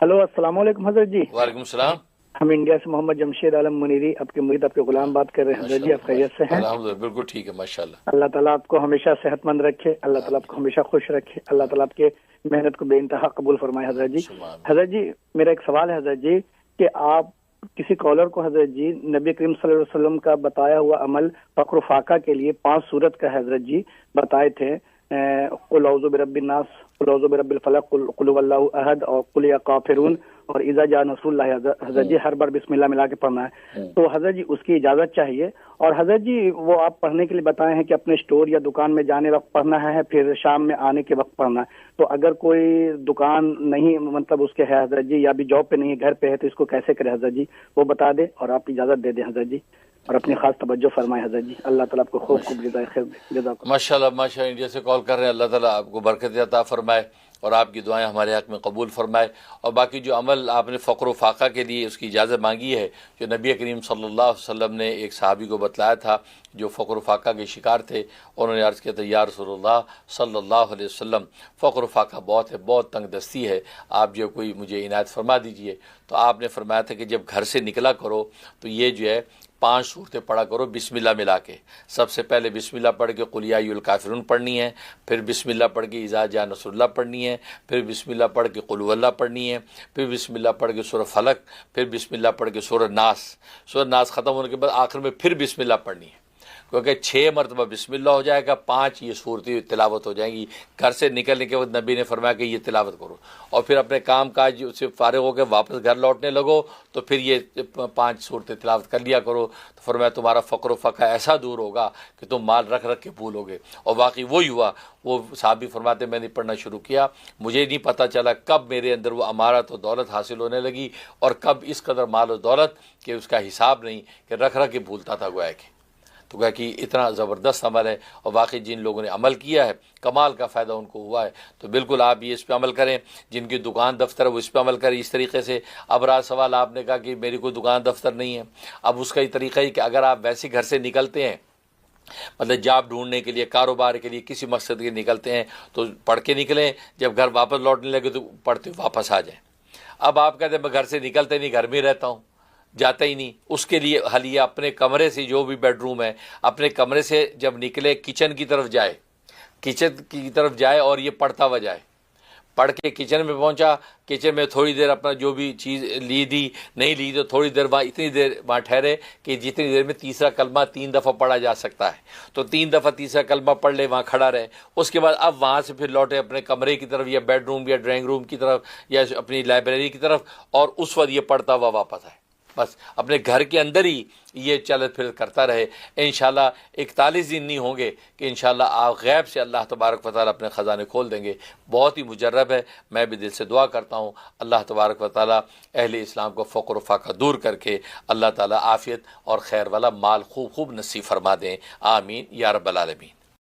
Hello, السلام علیکم حضرت جی۔ وعلیکم السلام۔ ہم انڈیا سے محمد جمشید عالم منیری، آپ کے مرید، آپ کے غلام بات کر رہے ہیں حضرت جی۔ آپ خیریت سے ہیں؟ الحمدللہ بالکل ٹھیک ہے ماشاءاللہ۔ اللہ تعالیٰ آپ کو ہمیشہ صحت مند رکھے، اللہ تعالیٰ آپ کو ہمیشہ خوش رکھے، اللہ تعالیٰ آپ کے محنت کو بے انتہا قبول فرمائے حضرت جی۔ حضرت جی میرا ایک سوال ہے حضرت جی کہ آپ کسی کالر کو حضرت جی نبی کریم صلی اللہ علیہ وسلم کا بتایا ہوا عمل فقر و فاقہ کے لیے 5 صورت کا حضرت جی بتائے تھے، قل اعوذ برب الناس، قل اعوذ برب الفلق، قل هو اللہ احد، اور قل یا کافرون، اور اذا جاء نصر اللہ۔ حضرت جی ہر بار بسم اللہ ملا کے پڑھنا ہے، تو حضرت جی اس کی اجازت چاہیے، اور حضرت جی وہ آپ پڑھنے کے لیے بتائے ہیں کہ اپنے اسٹور یا دکان میں جانے وقت پڑھنا ہے، پھر شام میں آنے کے وقت پڑھنا ہے۔ تو اگر کوئی دکان نہیں مطلب اس کے ہے حضرت جی، یا بھی جاب پہ نہیں ہے، گھر پہ ہے، تو اس کو کیسے کرے حضرت جی؟ وہ بتا دے اور آپ اجازت دے دیں حضرت جی، اور اپنی خاص توجہ فرمائے حضرت جی۔ اللہ تعالیٰ آپ کو خوب خوب جزائے خیر دے۔ جزاک ماشاءاللہ ماشاءاللہ، انڈیا سے کال کر رہے ہیں، اللہ تعالیٰ آپ کو برکت عطا فرمائے اور آپ کی دعائیں ہمارے حق میں قبول فرمائے۔ اور باقی جو عمل آپ نے فقر و فاقہ کے لیے اس کی اجازت مانگی ہے، جو نبی کریم صلی اللہ علیہ وسلم نے ایک صحابی کو بتلایا تھا جو فقر و فاقہ کے شکار تھے، انہوں نے عرض کیا تھا یا رسول اللہ صلی اللہ علیہ وسلم، فقر و فاقہ بہت ہے، بہت تنگ دستی ہے، آپ جو کوئی مجھے عنایت فرما دیجئے۔ تو آپ نے فرمایا تھا کہ جب گھر سے نکلا کرو تو یہ جو ہے 5 صورتیں پڑھا کرو بسم اللہ ملا کے۔ سب سے پہلے بسم اللہ پڑھ کے قل یا ایھا الکافرون پڑھنی ہے، پھر بسم اللہ پڑھ کے اذا جاء نصر اللہ پڑھنی ہے، پھر بسم اللہ پڑھ کے قل هو اللہ پڑھنی ہے، پھر بسم اللہ پڑھ کے سورہ فلق، پھر بسم اللہ پڑھ کے سورہ ناس۔ سورہ ناس ختم ہونے کے بعد آخر میں پھر بسم اللہ پڑھنی ہے، کیونکہ 6 مرتبہ بسم اللہ ہو جائے گا، 5 یہ صورتیں تلاوت ہو جائیں گی۔ گھر سے نکلنے کے بعد نبی نے فرمایا کہ یہ تلاوت کرو، اور پھر اپنے کام کاج سے فارغ ہو کے واپس گھر لوٹنے لگو تو پھر یہ 5 صورتیں تلاوت کر لیا کرو۔ تو فرمایا تمہارا فقر و فقہ ایسا دور ہوگا کہ تم مال رکھ رکھ کے بھولو گے۔ اور واقعی وہی ہوا۔ وہ صحابی فرماتے میں نے پڑھنا شروع کیا، مجھے نہیں پتہ چلا کب میرے اندر وہ امارت و دولت حاصل ہونے لگی، اور کب اس قدر مال و دولت کہ اس کا حساب نہیں، کہ رکھ رکھ کے بھولتا تھا گویا کہ۔ تو کہا کہ اتنا زبردست عمل ہے، اور واقعی جن لوگوں نے عمل کیا ہے کمال کا فائدہ ان کو ہوا ہے۔ تو بالکل آپ یہ اس پہ عمل کریں، جن کی دکان دفتر ہے وہ اس پہ عمل کریں اس طریقے سے۔ اب رات سوال آپ نے کہا کہ میری کوئی دکان دفتر نہیں ہے، اب اس کا یہ طریقہ ہے کہ اگر آپ ویسے گھر سے نکلتے ہیں، مطلب جاب ڈھونڈنے کے لیے، کاروبار کے لیے، کسی مقصد کے نکلتے ہیں، تو پڑھ کے نکلیں، جب گھر واپس لوٹنے لگے تو پڑھتے واپس آ جائیں۔ اب آپ کہتے ہیں میں گھر سے نکلتے نہیں، گھر میں ہی رہتا ہوں، جاتا ہی نہیں، اس کے لیے حل یہ اپنے کمرے سے، جو بھی بیڈ روم ہے، اپنے کمرے سے جب نکلے کچن کی طرف جائے، کچن کی طرف جائے اور یہ پڑھتا ہوا جائے۔ پڑھ کے کچن میں پہنچا، کچن میں تھوڑی دیر اپنا جو بھی چیز لی دی، نہیں لی تو تھوڑی دیر وہاں، اتنی دیر وہاں ٹھہرے کہ جتنی دیر میں تیسرا کلمہ 3 دفعہ پڑھا جا سکتا ہے، تو 3 دفعہ تیسرا کلمہ پڑھ لے، وہاں کھڑا رہے۔ اس کے بعد اب وہاں سے پھر لوٹے اپنے کمرے کی طرف، یا بیڈ روم یا ڈرائنگ روم کی طرف، یا اپنی لائبریری کی طرف، اور اس وقت یہ پڑھتا ہوا واپس آئے۔ بس اپنے گھر کے اندر ہی یہ چلت پھر کرتا رہے۔ انشاءاللہ 41 دن نہیں ہوں گے کہ انشاءاللہ آپ غیب سے اللہ تبارک و تعالیٰ اپنے خزانے کھول دیں گے۔ بہت ہی مجرب ہے، میں بھی دل سے دعا کرتا ہوں اللہ تبارک و تعالیٰ اہل اسلام کو فقر و فاقہ دور کر کے اللہ تعالیٰ عافیت اور خیر والا مال خوب خوب نصیب فرما دیں، آمین یا رب العالمین۔